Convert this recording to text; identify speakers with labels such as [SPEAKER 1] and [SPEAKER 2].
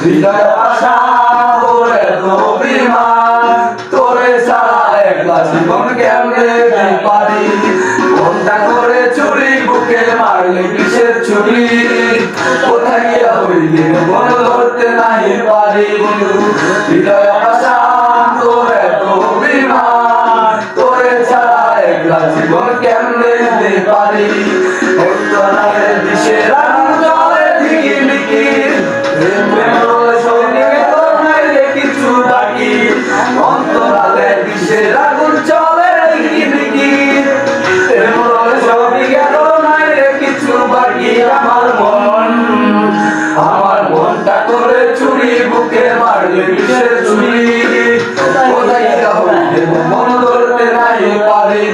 [SPEAKER 1] হৃদয় আশা করে অভিমান তোরে ছাড়া একলা জীবন কেমনে পারি কোনটা করে চুরি বুকে মারলে কিসের চুরি কোথায় গিয়া হইলে মন ধরতে নাই পারি হৃদয় আশা করে অভিমান তোরে ছাড়া একলা জীবন কেমনে পারি অন্তরালে দিশের আগুন জ্বলে ঝিকিমিকি কিছু বাকি অন্তরালে দিশের আগুন চলে ঝিকিমিকি সবই গেল নাই রে কিছু বাকি আমার মনটা করে চুরি বুকে মারলে কিসের চুরি কোথায় মন ধরতে নাই পারি।